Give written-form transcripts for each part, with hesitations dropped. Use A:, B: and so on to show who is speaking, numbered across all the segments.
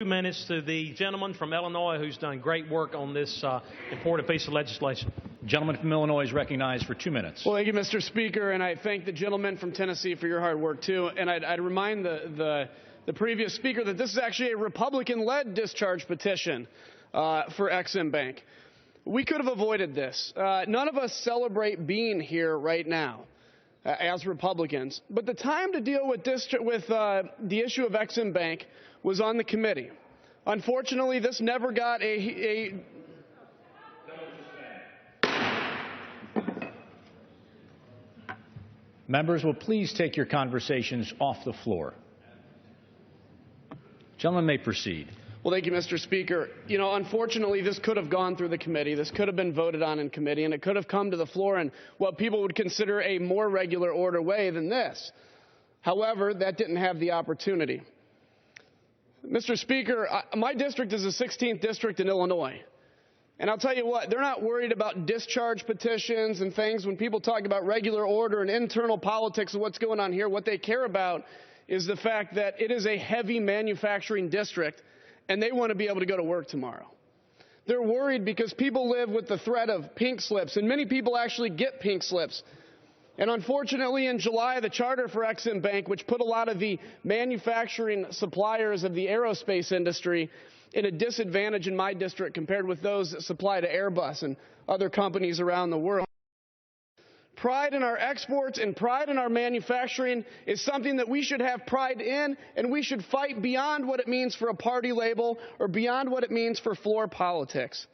A: 2 minutes to the gentleman from Illinois who's done great work on this important piece of legislation.
B: The gentleman from Illinois is recognized for 2 minutes.
C: Well, thank you, Mr. Speaker, and I thank the gentleman from Tennessee for your hard work, too. And I'd remind the previous speaker that this is actually a Republican-led discharge petition for ExIm Bank. We could have avoided this. None of us celebrate being here right now as Republicans, but the time to deal with the issue of ExIm Bank was on the committee. Unfortunately, this never got a
B: Members will please take your conversations off the floor. Gentleman may proceed.
C: Well, thank you, Mr. Speaker. You know, unfortunately, this could have gone through the committee. This could have been voted on in committee, and it could have come to the floor in what people would consider a more regular order way than this. However, that didn't have the opportunity. Mr. Speaker, my district is the 16th district in Illinois. And I'll tell you what, they're not worried about discharge petitions and things. When people talk about regular order and internal politics of what's going on here, what they care about is the fact that it is a heavy manufacturing district, and they want to be able to go to work tomorrow. They're worried because people live with the threat of pink slips, and many people actually get pink slips. And unfortunately, in July, the charter for ExIm Bank, which put a lot of the manufacturing suppliers of the aerospace industry in a disadvantage in my district compared with those that supply to Airbus and other companies around the world. Pride in our exports and pride in our manufacturing is something that we should have pride in, and we should fight beyond what it means for a party label or beyond what it means for floor politics.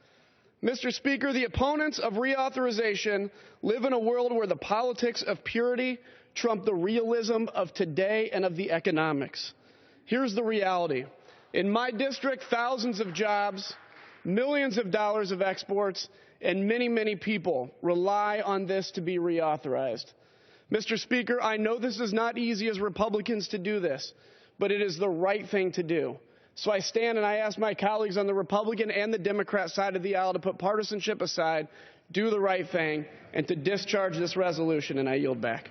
C: Mr. Speaker, the opponents of reauthorization live in a world where the politics of purity trump the realism of today and of the economics. Here's the reality. In my district, thousands of jobs, millions of dollars of exports, and many, many people rely on this to be reauthorized. Mr. Speaker, I know this is not easy as Republicans to do this, but it is the right thing to do. So I stand and I ask my colleagues on the Republican and the Democrat side of the aisle to put partisanship aside, do the right thing, and to discharge this resolution, and I yield back.